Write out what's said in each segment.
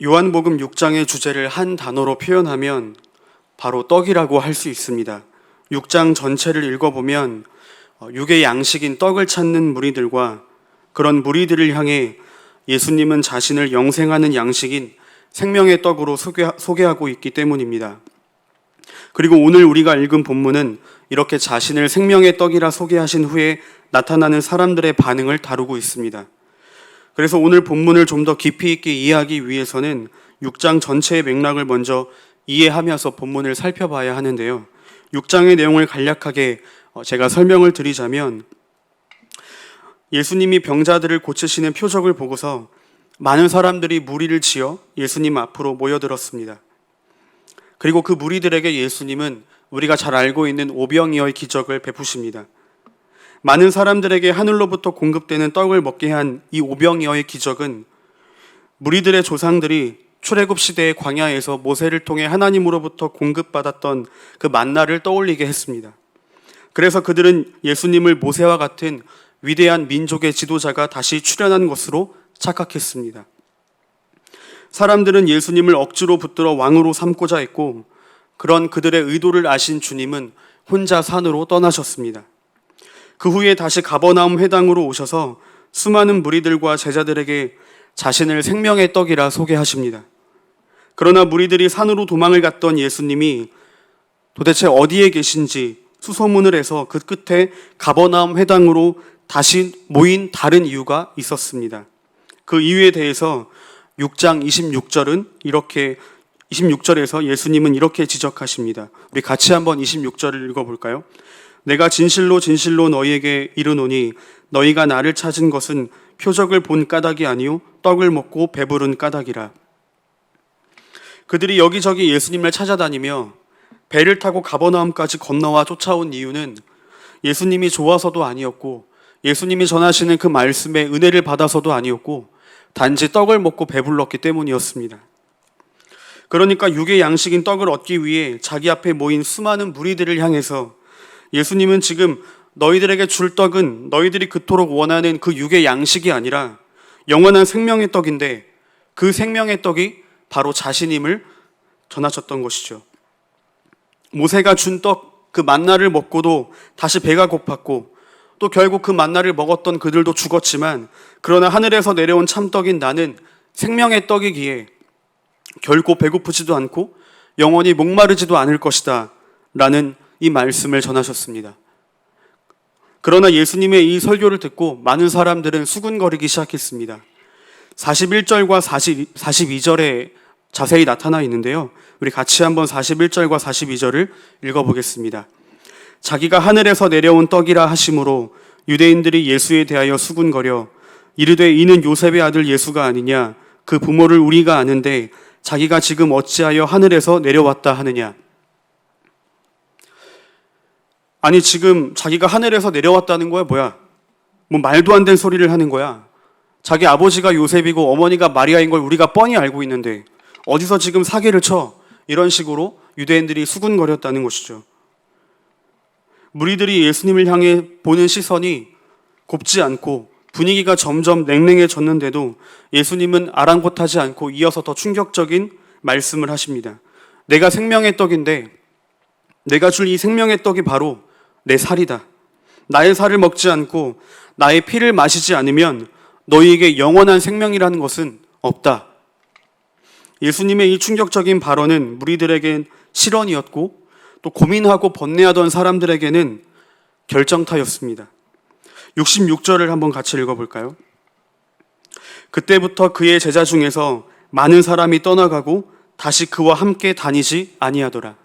요한복음 6장의 주제를 한 단어로 표현하면 바로 떡이라고 할 수 있습니다. 6장 전체를 읽어보면 육의 양식인 떡을 찾는 무리들과 그런 무리들을 향해 예수님은 자신을 영생하는 양식인 생명의 떡으로 소개하고 있기 때문입니다. 그리고 오늘 우리가 읽은 본문은 이렇게 자신을 생명의 떡이라 소개하신 후에 나타나는 사람들의 반응을 다루고 있습니다. 그래서 오늘 본문을 좀 더 깊이 있게 이해하기 위해서는 6장 전체의 맥락을 먼저 이해하면서 본문을 살펴봐야 하는데요. 6장의 내용을 간략하게 제가 설명을 드리자면, 예수님이 병자들을 고치시는 표적을 보고서 많은 사람들이 무리를 지어 예수님 앞으로 모여들었습니다. 그리고 그 무리들에게 예수님은 우리가 잘 알고 있는 오병이어의 기적을 베푸십니다. 많은 사람들에게 하늘로부터 공급되는 떡을 먹게 한 이 오병이어의 기적은 무리들의 조상들이 출애굽 시대의 광야에서 모세를 통해 하나님으로부터 공급받았던 그 만나를 떠올리게 했습니다. 그래서 그들은 예수님을 모세와 같은 위대한 민족의 지도자가 다시 출현한 것으로 착각했습니다. 사람들은 예수님을 억지로 붙들어 왕으로 삼고자 했고, 그런 그들의 의도를 아신 주님은 혼자 산으로 떠나셨습니다. 그 후에 다시 가버나움 회당으로 오셔서 수많은 무리들과 제자들에게 자신을 생명의 떡이라 소개하십니다. 그러나 무리들이 산으로 도망을 갔던 예수님이 도대체 어디에 계신지 수소문을 해서 그 끝에 가버나움 회당으로 다시 모인 다른 이유가 있었습니다. 그 이유에 대해서 6장 26절에서 예수님은 이렇게 지적하십니다. 우리 같이 한번 26절을 읽어볼까요? 내가 진실로 진실로 너희에게 이르노니 너희가 나를 찾은 것은 표적을 본 까닭이 아니요 떡을 먹고 배부른 까닭이라. 그들이 여기저기 예수님을 찾아다니며 배를 타고 가버나움까지 건너와 쫓아온 이유는 예수님이 좋아서도 아니었고, 예수님이 전하시는 그 말씀에 은혜를 받아서도 아니었고, 단지 떡을 먹고 배불렀기 때문이었습니다. 그러니까 육의 양식인 떡을 얻기 위해 자기 앞에 모인 수많은 무리들을 향해서 예수님은 지금 너희들에게 줄 떡은 너희들이 그토록 원하는 그 육의 양식이 아니라 영원한 생명의 떡인데, 그 생명의 떡이 바로 자신임을 전하셨던 것이죠. 모세가 준 떡, 그 만나를 먹고도 다시 배가 고팠고, 또 결국 그 만나를 먹었던 그들도 죽었지만, 그러나 하늘에서 내려온 참떡인 나는 생명의 떡이기에 결코 배고프지도 않고 영원히 목마르지도 않을 것이다 라는 이 말씀을 전하셨습니다. 그러나 예수님의 이 설교를 듣고 많은 사람들은 수군거리기 시작했습니다. 41절과 42절에 자세히 나타나 있는데요. 우리 같이 한번 41절과 42절을 읽어보겠습니다. 자기가 하늘에서 내려온 떡이라 하심으로 유대인들이 예수에 대하여 수군거려 이르되 이는 요셉의 아들 예수가 아니냐, 그 부모를 우리가 아는데 자기가 지금 어찌하여 하늘에서 내려왔다 하느냐. 아니, 지금 자기가 하늘에서 내려왔다는 거야 뭐야? 뭐 말도 안 되는 소리를 하는 거야. 자기 아버지가 요셉이고 어머니가 마리아인 걸 우리가 뻔히 알고 있는데 어디서 지금 사기를 쳐? 이런 식으로 유대인들이 수군거렸다는 것이죠. 무리들이 예수님을 향해 보는 시선이 곱지 않고 분위기가 점점 냉랭해졌는데도 예수님은 아랑곳하지 않고 이어서 더 충격적인 말씀을 하십니다. 내가 생명의 떡인데, 내가 줄 이 생명의 떡이 바로 내 살이다. 나의 살을 먹지 않고 나의 피를 마시지 않으면 너희에게 영원한 생명이라는 것은 없다. 예수님의 이 충격적인 발언은 무리들에겐 실언이었고, 또 고민하고 번뇌하던 사람들에게는 결정타였습니다. 66절을 한번 같이 읽어볼까요? 그때부터 그의 제자 중에서 많은 사람이 떠나가고 다시 그와 함께 다니지 아니하더라.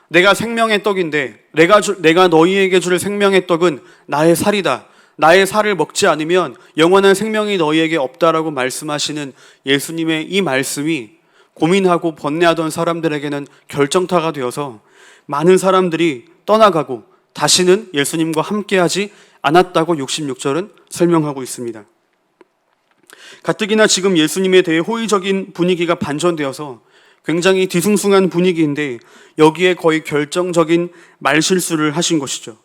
내가 생명의 떡인데, 내가 너희에게 줄 생명의 떡은 나의 살이다. 나의 살을 먹지 않으면 영원한 생명이 너희에게 없다라고 말씀하시는 예수님의 이 말씀이 고민하고 번뇌하던 사람들에게는 결정타가 되어서 많은 사람들이 떠나가고 다시는 예수님과 함께하지 않았다고 66절은 설명하고 있습니다. 가뜩이나 지금 예수님에 대해 호의적인 분위기가 반전되어서 굉장히 뒤숭숭한 분위기인데, 여기에 거의 결정적인 말실수를 하신 것이죠.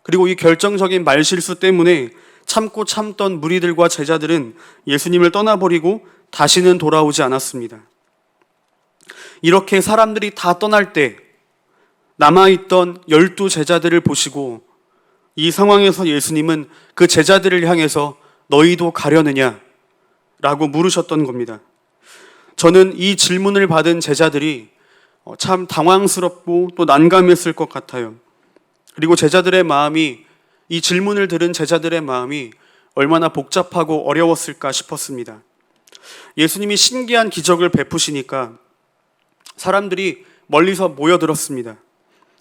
그리고 이 결정적인 말실수 때문에 참고 참던 무리들과 제자들은 예수님을 떠나버리고 다시는 돌아오지 않았습니다. 이렇게 사람들이 다 떠날 때 남아있던 12 제자들을 보시고 이 상황에서 예수님은 그 제자들을 향해서 너희도 가려느냐? 라고 물으셨던 겁니다. 저는 이 질문을 받은 제자들이 참 당황스럽고 또 난감했을 것 같아요. 그리고 제자들의 마음이, 이 질문을 들은 제자들의 마음이 얼마나 복잡하고 어려웠을까 싶었습니다. 예수님이 신기한 기적을 베푸시니까 사람들이 멀리서 모여들었습니다.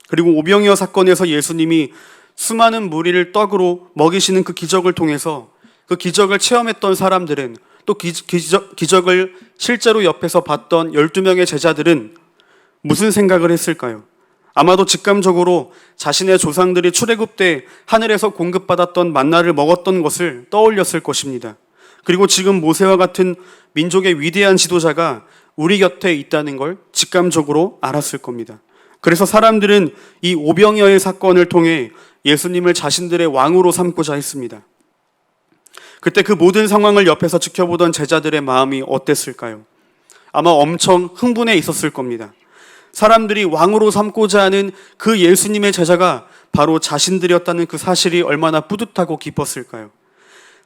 그리고 오병이어 사건에서 예수님이 수많은 무리를 떡으로 먹이시는 그 기적을 통해서 그 기적을 체험했던 사람들은, 또 기적을 실제로 옆에서 봤던 12명의 제자들은 무슨 생각을 했을까요? 아마도 직감적으로 자신의 조상들이 출애굽 때 하늘에서 공급받았던 만나를 먹었던 것을 떠올렸을 것입니다. 그리고 지금 모세와 같은 민족의 위대한 지도자가 우리 곁에 있다는 걸 직감적으로 알았을 겁니다. 그래서 사람들은 이 오병이어의 사건을 통해 예수님을 자신들의 왕으로 삼고자 했습니다. 그때 그 모든 상황을 옆에서 지켜보던 제자들의 마음이 어땠을까요? 아마 엄청 흥분해 있었을 겁니다. 사람들이 왕으로 삼고자 하는 그 예수님의 제자가 바로 자신들이었다는 그 사실이 얼마나 뿌듯하고 기뻤을까요?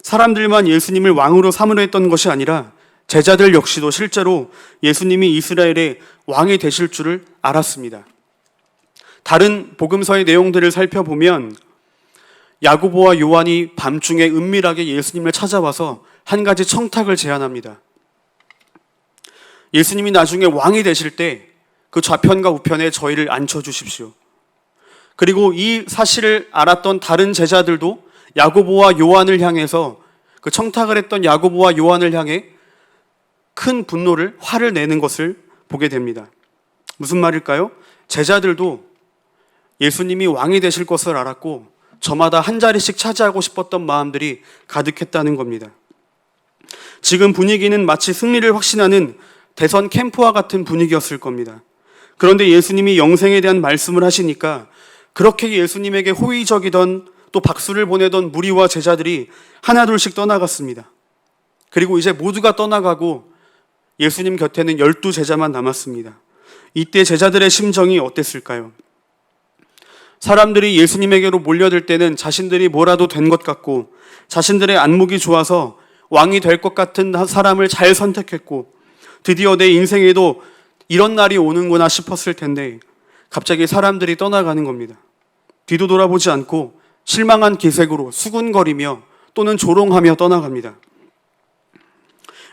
사람들만 예수님을 왕으로 삼으려 했던 것이 아니라 제자들 역시도 실제로 예수님이 이스라엘의 왕이 되실 줄을 알았습니다. 다른 복음서의 내용들을 살펴보면 야고보와 요한이 밤중에 은밀하게 예수님을 찾아와서 한 가지 청탁을 제안합니다. 예수님이 나중에 왕이 되실 때 그 좌편과 우편에 저희를 앉혀주십시오. 그리고 이 사실을 알았던 다른 제자들도 야고보와 요한을 향해서, 그 청탁을 했던 야고보와 요한을 향해 큰 분노를, 화를 내는 것을 보게 됩니다. 무슨 말일까요? 제자들도 예수님이 왕이 되실 것을 알았고 저마다 한 자리씩 차지하고 싶었던 마음들이 가득했다는 겁니다. 지금 분위기는 마치 승리를 확신하는 대선 캠프와 같은 분위기였을 겁니다. 그런데 예수님이 영생에 대한 말씀을 하시니까 그렇게 예수님에게 호의적이던, 또 박수를 보내던 무리와 제자들이 하나둘씩 떠나갔습니다. 그리고 이제 모두가 떠나가고 예수님 곁에는 12 제자만 남았습니다. 이때 제자들의 심정이 어땠을까요? 사람들이 예수님에게로 몰려들 때는 자신들이 뭐라도 된 것 같고 자신들의 안목이 좋아서 왕이 될 것 같은 사람을 잘 선택했고 드디어 내 인생에도 이런 날이 오는구나 싶었을 텐데 갑자기 사람들이 떠나가는 겁니다. 뒤도 돌아보지 않고 실망한 기색으로 수군거리며 또는 조롱하며 떠나갑니다.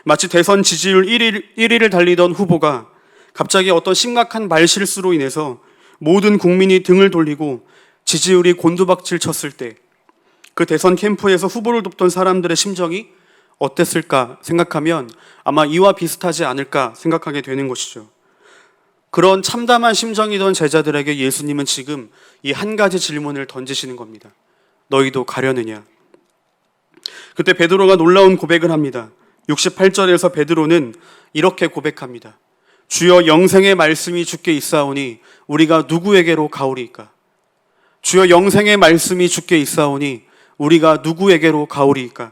마치 대선 지지율 1위를 달리던 후보가 갑자기 어떤 심각한 말실수로 인해서 모든 국민이 등을 돌리고 지지율이 곤두박질 쳤을 때 그 대선 캠프에서 후보를 돕던 사람들의 심정이 어땠을까 생각하면 아마 이와 비슷하지 않을까 생각하게 되는 것이죠. 그런 참담한 심정이던 제자들에게 예수님은 지금 이 한 가지 질문을 던지시는 겁니다. 너희도 가려느냐? 그때 베드로가 놀라운 고백을 합니다. 68절에서 베드로는 이렇게 고백합니다. 주여, 영생의 말씀이 주께 있사오니 우리가 누구에게로 가오리이까? 주여, 영생의 말씀이 주께 있사오니 우리가 누구에게로 가오리이까?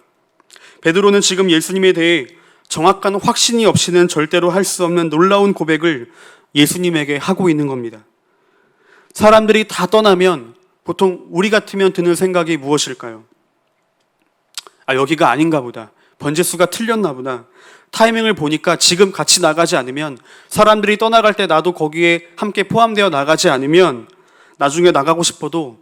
베드로는 지금 예수님에 대해 정확한 확신이 없이는 절대로 할 수 없는 놀라운 고백을 예수님에게 하고 있는 겁니다. 사람들이 다 떠나면 보통 우리 같으면 드는 생각이 무엇일까요? 여기가 아닌가 보다. 번제수가 틀렸나 보다. 타이밍을 보니까 지금 같이 나가지 않으면, 사람들이 떠나갈 때 나도 거기에 함께 포함되어 나가지 않으면 나중에 나가고 싶어도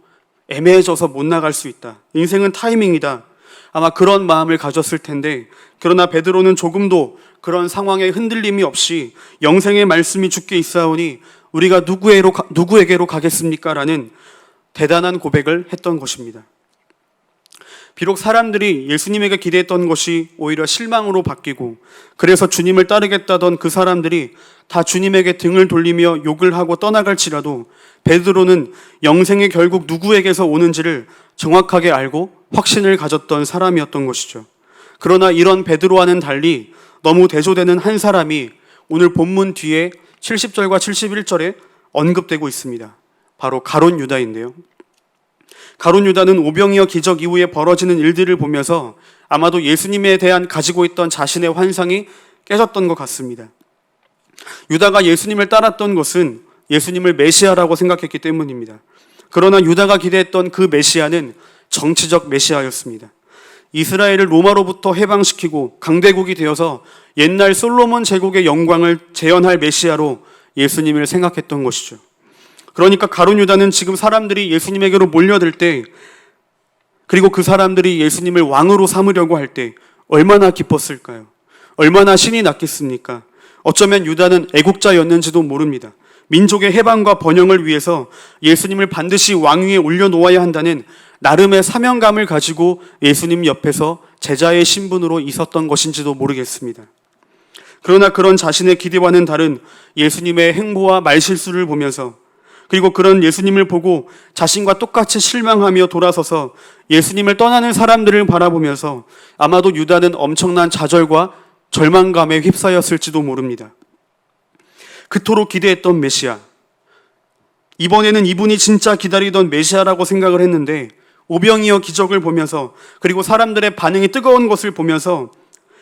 애매해져서 못 나갈 수 있다. 인생은 타이밍이다. 아마 그런 마음을 가졌을 텐데, 그러나 베드로는 조금도 그런 상황에 흔들림이 없이 영생의 말씀이 주께 있사오니 우리가 누구에게로 가겠습니까? 라는 대단한 고백을 했던 것입니다. 비록 사람들이 예수님에게 기대했던 것이 오히려 실망으로 바뀌고, 그래서 주님을 따르겠다던 그 사람들이 다 주님에게 등을 돌리며 욕을 하고 떠나갈지라도 베드로는 영생이 결국 누구에게서 오는지를 정확하게 알고 확신을 가졌던 사람이었던 것이죠. 그러나 이런 베드로와는 달리 너무 대조되는 한 사람이 오늘 본문 뒤에 70절과 71절에 언급되고 있습니다. 바로 가룟 유다인데요. 가룟 유다는 오병이어 기적 이후에 벌어지는 일들을 보면서 아마도 예수님에 대한 가지고 있던 자신의 환상이 깨졌던 것 같습니다. 유다가 예수님을 따랐던 것은 예수님을 메시아라고 생각했기 때문입니다. 그러나 유다가 기대했던 그 메시아는 정치적 메시아였습니다. 이스라엘을 로마로부터 해방시키고 강대국이 되어서 옛날 솔로몬 제국의 영광을 재현할 메시아로 예수님을 생각했던 것이죠. 그러니까 가룟 유다는 지금 사람들이 예수님에게로 몰려들 때, 그리고 그 사람들이 예수님을 왕으로 삼으려고 할 때 얼마나 기뻤을까요? 얼마나 신이 났겠습니까? 어쩌면 유다는 애국자였는지도 모릅니다. 민족의 해방과 번영을 위해서 예수님을 반드시 왕위에 올려놓아야 한다는 나름의 사명감을 가지고 예수님 옆에서 제자의 신분으로 있었던 것인지도 모르겠습니다. 그러나 그런 자신의 기대와는 다른 예수님의 행보와 말실수를 보면서, 그리고 그런 예수님을 보고 자신과 똑같이 실망하며 돌아서서 예수님을 떠나는 사람들을 바라보면서 아마도 유다는 엄청난 좌절과 절망감에 휩싸였을지도 모릅니다. 그토록 기대했던 메시아, 이번에는 이분이 진짜 기다리던 메시아라고 생각을 했는데 오병이어 기적을 보면서, 그리고 사람들의 반응이 뜨거운 것을 보면서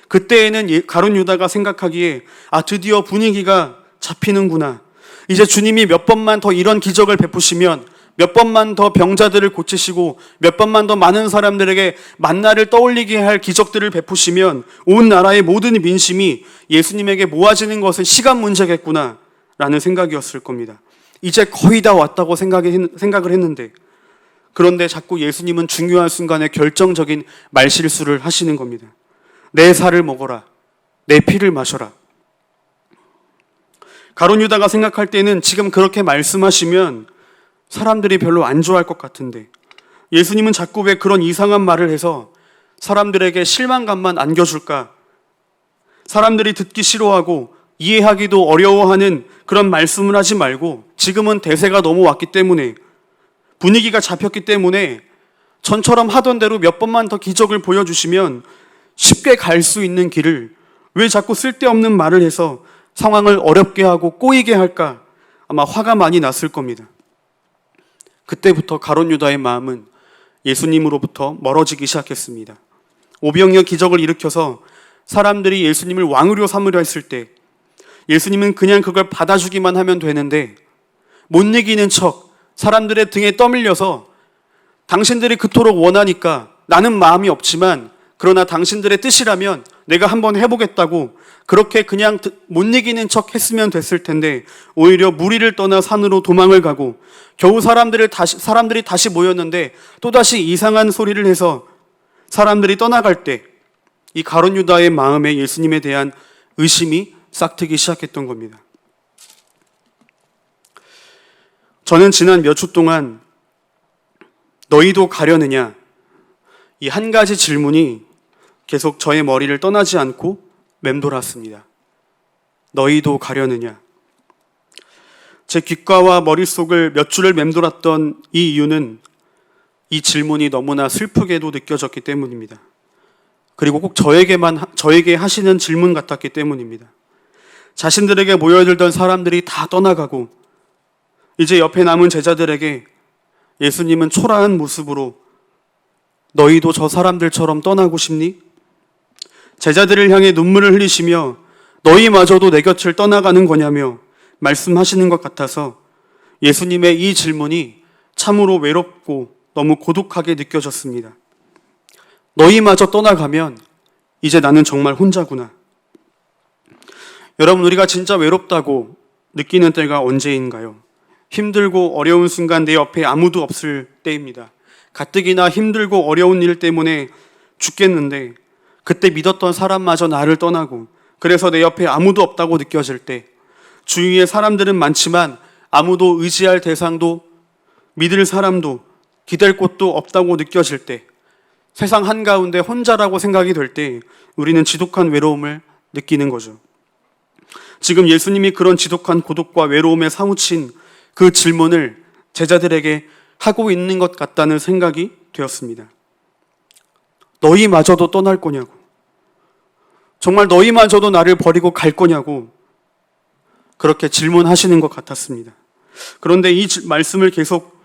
그때에는 가룟 유다가 생각하기에 드디어 분위기가 잡히는구나. 이제 주님이 몇 번만 더 이런 기적을 베푸시면, 몇 번만 더 병자들을 고치시고 몇 번만 더 많은 사람들에게 만나를 떠올리게 할 기적들을 베푸시면 온 나라의 모든 민심이 예수님에게 모아지는 것은 시간 문제겠구나 라는 생각이었을 겁니다. 이제 거의 다 왔다고 생각을 했는데, 그런데 자꾸 예수님은 중요한 순간에 결정적인 말실수를 하시는 겁니다. 내 살을 먹어라, 내 피를 마셔라. 가룟 유다가 생각할 때는 지금 그렇게 말씀하시면 사람들이 별로 안 좋아할 것 같은데, 예수님은 자꾸 왜 그런 이상한 말을 해서 사람들에게 실망감만 안겨줄까? 사람들이 듣기 싫어하고 이해하기도 어려워하는 그런 말씀을 하지 말고, 지금은 대세가 넘어왔기 때문에, 분위기가 잡혔기 때문에 전처럼 하던 대로 몇 번만 더 기적을 보여주시면 쉽게 갈 수 있는 길을 왜 자꾸 쓸데없는 말을 해서 상황을 어렵게 하고 꼬이게 할까? 아마 화가 많이 났을 겁니다. 그때부터 가룟 유다의 마음은 예수님으로부터 멀어지기 시작했습니다. 오병이어 기적을 일으켜서 사람들이 예수님을 왕으로 삼으려 했을 때 예수님은 그냥 그걸 받아주기만 하면 되는데, 못 이기는 척 사람들의 등에 떠밀려서 당신들이 그토록 원하니까 나는 마음이 없지만 그러나 당신들의 뜻이라면 내가 한번 해보겠다고 그렇게 그냥 못 이기는 척 했으면 됐을 텐데, 오히려 무리를 떠나 산으로 도망을 가고 겨우 사람들이 다시 모였는데 또다시 이상한 소리를 해서 사람들이 떠나갈 때 이 가룟 유다의 마음에 예수님에 대한 의심이 싹트기 시작했던 겁니다. 저는 지난 몇 주 동안 너희도 가려느냐, 이 한 가지 질문이 계속 저의 머리를 떠나지 않고 맴돌았습니다. 너희도 가려느냐. 제 귓가와 머릿속을 몇 주를 맴돌았던 이 이유는 이 질문이 너무나 슬프게도 느껴졌기 때문입니다. 그리고 꼭 저에게 하시는 질문 같았기 때문입니다. 자신들에게 모여들던 사람들이 다 떠나가고 이제 옆에 남은 제자들에게 예수님은 초라한 모습으로 너희도 저 사람들처럼 떠나고 싶니? 제자들을 향해 눈물을 흘리시며 너희마저도 내 곁을 떠나가는 거냐며 말씀하시는 것 같아서 예수님의 이 질문이 참으로 외롭고 너무 고독하게 느껴졌습니다. 너희마저 떠나가면 이제 나는 정말 혼자구나. 여러분, 우리가 진짜 외롭다고 느끼는 때가 언제인가요? 힘들고 어려운 순간 내 옆에 아무도 없을 때입니다. 가뜩이나 힘들고 어려운 일 때문에 죽겠는데 그때 믿었던 사람마저 나를 떠나고, 그래서 내 옆에 아무도 없다고 느껴질 때, 주위에 사람들은 많지만 아무도 의지할 대상도 믿을 사람도 기댈 곳도 없다고 느껴질 때, 세상 한가운데 혼자라고 생각이 될 때 우리는 지독한 외로움을 느끼는 거죠. 지금 예수님이 그런 지독한 고독과 외로움에 사무친 그 질문을 제자들에게 하고 있는 것 같다는 생각이 되었습니다. 너희마저도 떠날 거냐고, 정말 너희마저도 나를 버리고 갈 거냐고 그렇게 질문하시는 것 같았습니다. 그런데 이 말씀을 계속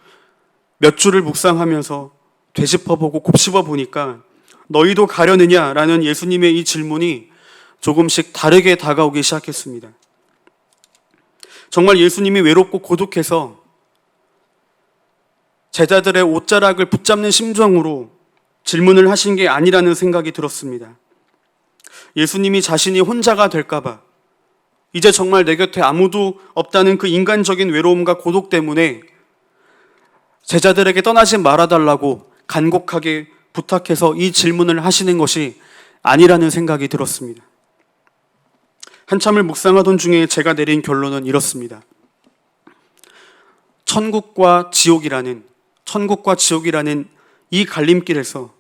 몇 주를 묵상하면서 되짚어보고 곱씹어 보니까 너희도 가려느냐라는 예수님의 이 질문이 조금씩 다르게 다가오기 시작했습니다. 정말 예수님이 외롭고 고독해서 제자들의 옷자락을 붙잡는 심정으로 질문을 하신 게 아니라는 생각이 들었습니다. 예수님이 자신이 혼자가 될까봐, 이제 정말 내 곁에 아무도 없다는 그 인간적인 외로움과 고독 때문에 제자들에게 떠나지 말아달라고 간곡하게 부탁해서 이 질문을 하시는 것이 아니라는 생각이 들었습니다. 한참을 묵상하던 중에 제가 내린 결론은 이렇습니다. 천국과 지옥이라는 이 갈림길에서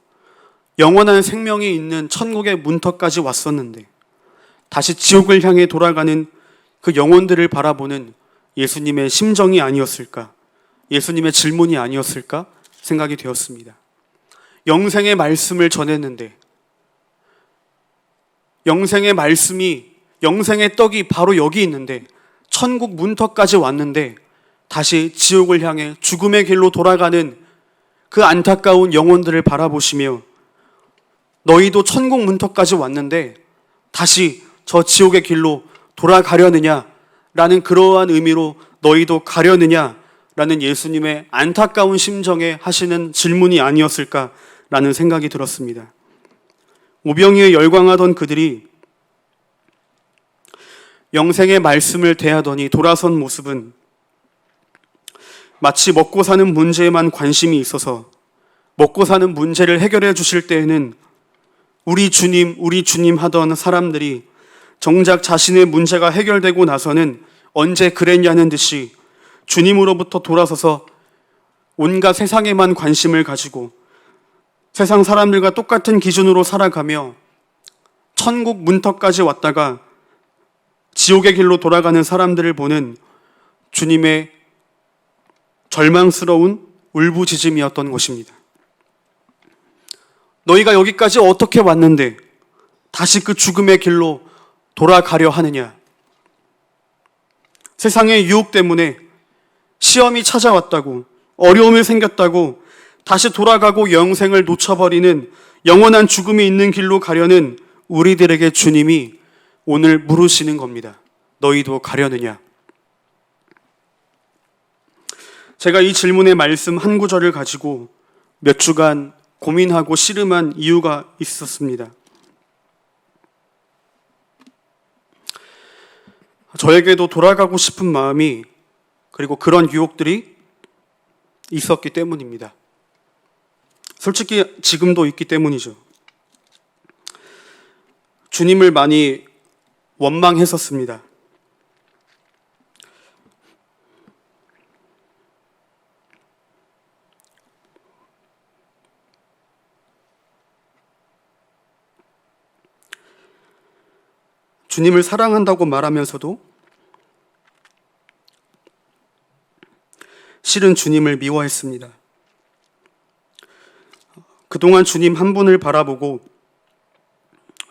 영원한 생명이 있는 천국의 문턱까지 왔었는데 다시 지옥을 향해 돌아가는 그 영혼들을 바라보는 예수님의 심정이 아니었을까, 예수님의 질문이 아니었을까 생각이 되었습니다. 영생의 말씀을 전했는데, 영생의 말씀이, 영생의 떡이 바로 여기 있는데, 천국 문턱까지 왔는데 다시 지옥을 향해 죽음의 길로 돌아가는 그 안타까운 영혼들을 바라보시며, 너희도 천국 문턱까지 왔는데 다시 저 지옥의 길로 돌아가려느냐라는 그러한 의미로 너희도 가려느냐라는 예수님의 안타까운 심정에 하시는 질문이 아니었을까라는 생각이 들었습니다. 오병이에 열광하던 그들이 영생의 말씀을 대하더니 돌아선 모습은 마치 먹고 사는 문제에만 관심이 있어서 먹고 사는 문제를 해결해 주실 때에는 우리 주님 하던 사람들이 정작 자신의 문제가 해결되고 나서는 언제 그랬냐는 듯이 주님으로부터 돌아서서 온갖 세상에만 관심을 가지고 세상 사람들과 똑같은 기준으로 살아가며 천국 문턱까지 왔다가 지옥의 길로 돌아가는 사람들을 보는 주님의 절망스러운 울부짖음이었던 것입니다. 너희가 여기까지 어떻게 왔는데 다시 그 죽음의 길로 돌아가려 하느냐? 세상의 유혹 때문에 시험이 찾아왔다고, 어려움이 생겼다고 다시 돌아가고 영생을 놓쳐버리는 영원한 죽음이 있는 길로 가려는 우리들에게 주님이 오늘 물으시는 겁니다. 너희도 가려느냐? 제가 이 질문의 말씀 한 구절을 가지고 몇 주간 고민하고 씨름한 이유가 있었습니다. 저에게도 돌아가고 싶은 마음이, 그리고 그런 유혹들이 있었기 때문입니다. 솔직히 지금도 있기 때문이죠. 주님을 많이 원망했었습니다. 주님을 사랑한다고 말하면서도 실은 주님을 미워했습니다. 그동안 주님 한 분을 바라보고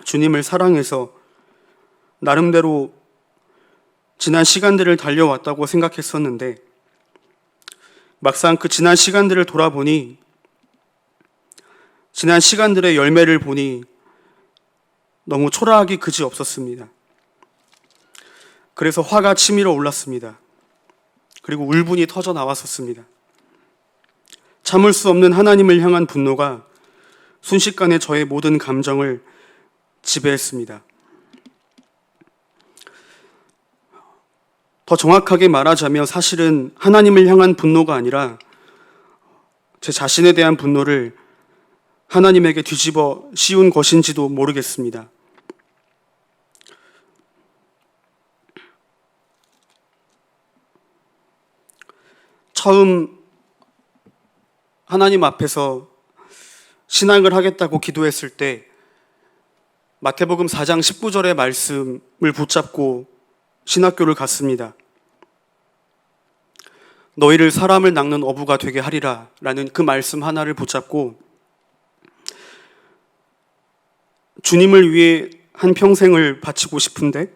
주님을 사랑해서 나름대로 지난 시간들을 달려왔다고 생각했었는데, 막상 그 지난 시간들을 돌아보니, 지난 시간들의 열매를 보니 너무 초라하기 그지 없었습니다. 그래서 화가 치밀어 올랐습니다. 그리고 울분이 터져 나왔었습니다. 참을 수 없는 하나님을 향한 분노가 순식간에 저의 모든 감정을 지배했습니다. 더 정확하게 말하자면 사실은 하나님을 향한 분노가 아니라 제 자신에 대한 분노를 하나님에게 뒤집어 씌운 것인지도 모르겠습니다. 처음 하나님 앞에서 신앙을 하겠다고 기도했을 때 마태복음 4장 19절의 말씀을 붙잡고 신학교를 갔습니다. 너희를 사람을 낚는 어부가 되게 하리라 라는 그 말씀 하나를 붙잡고 주님을 위해 한 평생을 바치고 싶은데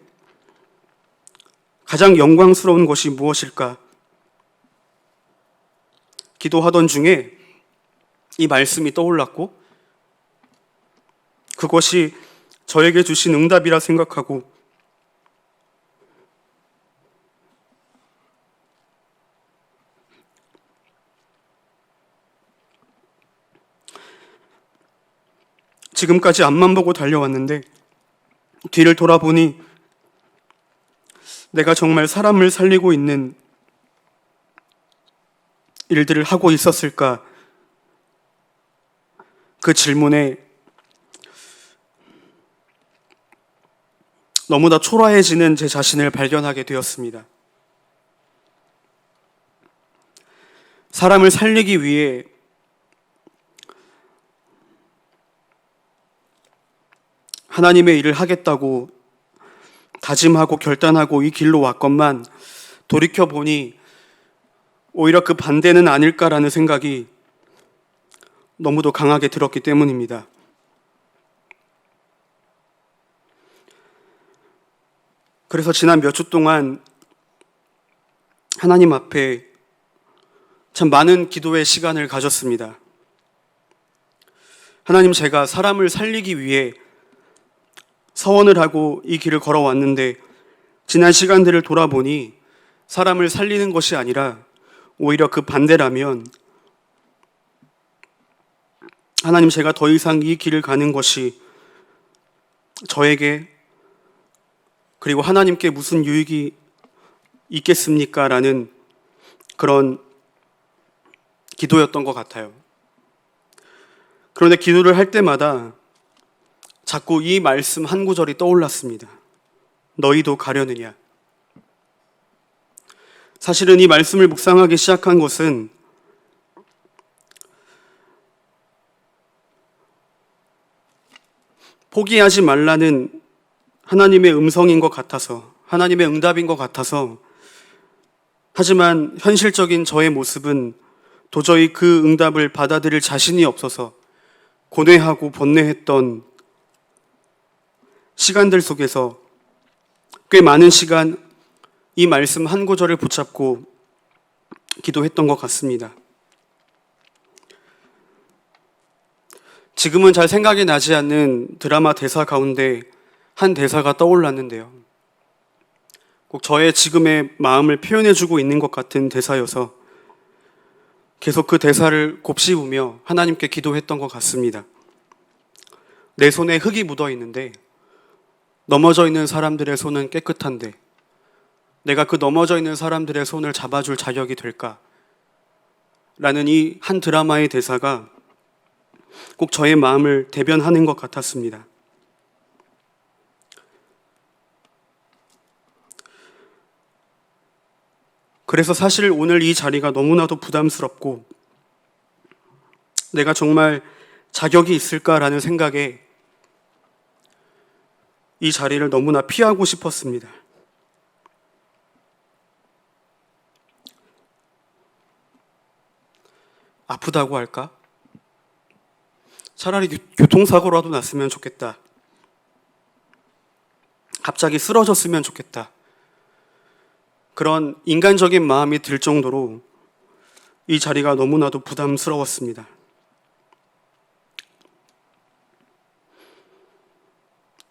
가장 영광스러운 것이 무엇일까? 기도하던 중에 이 말씀이 떠올랐고, 그것이 저에게 주신 응답이라 생각하고 지금까지 앞만 보고 달려왔는데 뒤를 돌아보니 내가 정말 사람을 살리고 있는 일들을 하고 있었을까? 그 질문에 너무나 초라해지는 제 자신을 발견하게 되었습니다. 사람을 살리기 위해 하나님의 일을 하겠다고 다짐하고 결단하고 이 길로 왔건만 돌이켜보니 오히려 그 반대는 아닐까라는 생각이 너무도 강하게 들었기 때문입니다. 그래서 지난 몇 주 동안 하나님 앞에 참 많은 기도의 시간을 가졌습니다. 하나님, 제가 사람을 살리기 위해 서원을 하고 이 길을 걸어왔는데 지난 시간들을 돌아보니 사람을 살리는 것이 아니라 오히려 그 반대라면 하나님, 제가 더 이상 이 길을 가는 것이 저에게 그리고 하나님께 무슨 유익이 있겠습니까? 라는 그런 기도였던 것 같아요. 그런데 기도를 할 때마다 자꾸 이 말씀 한 구절이 떠올랐습니다. 너희도 가려느냐? 사실은 이 말씀을 묵상하기 시작한 것은 포기하지 말라는 하나님의 음성인 것 같아서, 하나님의 응답인 것 같아서, 하지만 현실적인 저의 모습은 도저히 그 응답을 받아들일 자신이 없어서 고뇌하고 번뇌했던 시간들 속에서 꽤 많은 시간 이 말씀 한 구절을 붙잡고 기도했던 것 같습니다. 지금은 잘 생각이 나지 않는 드라마 대사 가운데 한 대사가 떠올랐는데요. 꼭 저의 지금의 마음을 표현해주고 있는 것 같은 대사여서 계속 그 대사를 곱씹으며 하나님께 기도했던 것 같습니다. 내 손에 흙이 묻어 있는데 넘어져 있는 사람들의 손은 깨끗한데 내가 그 넘어져 있는 사람들의 손을 잡아줄 자격이 될까? 라는 이 한 드라마의 대사가 꼭 저의 마음을 대변하는 것 같았습니다. 그래서 사실 오늘 이 자리가 너무나도 부담스럽고 내가 정말 자격이 있을까라는 생각에 이 자리를 너무나 피하고 싶었습니다. 아프다고 할까? 차라리 교통사고라도 났으면 좋겠다. 갑자기 쓰러졌으면 좋겠다. 그런 인간적인 마음이 들 정도로 이 자리가 너무나도 부담스러웠습니다.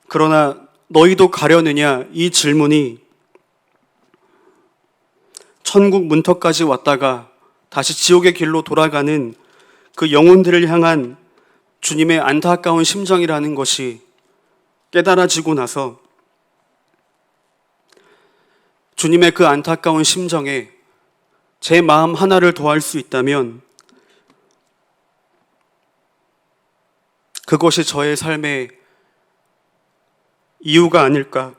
그러나 너희도 가려느냐? 이 질문이 천국 문턱까지 왔다가 다시 지옥의 길로 돌아가는 그 영혼들을 향한 주님의 안타까운 심정이라는 것이 깨달아지고 나서 주님의 그 안타까운 심정에 제 마음 하나를 더할 수 있다면 그것이 저의 삶의 이유가 아닐까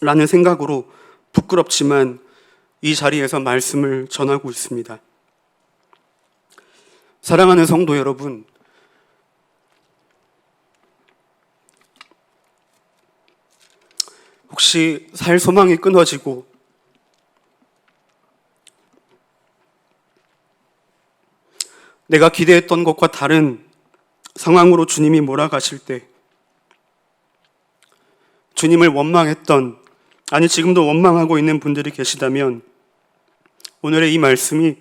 라는 생각으로 부끄럽지만 이 자리에서 말씀을 전하고 있습니다. 사랑하는 성도 여러분, 혹시 살 소망이 끊어지고 내가 기대했던 것과 다른 상황으로 주님이 몰아가실 때 주님을 원망했던, 아니 지금도 원망하고 있는 분들이 계시다면 오늘의 이 말씀이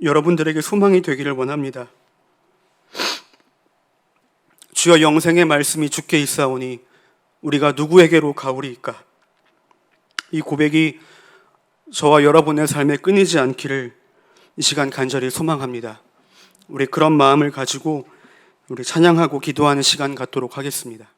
여러분들에게 소망이 되기를 원합니다. 주여, 영생의 말씀이 주께 있사오니 우리가 누구에게로 가오리이까? 이 고백이 저와 여러분의 삶에 끊이지 않기를 이 시간 간절히 소망합니다. 우리 그런 마음을 가지고 우리 찬양하고 기도하는 시간 갖도록 하겠습니다.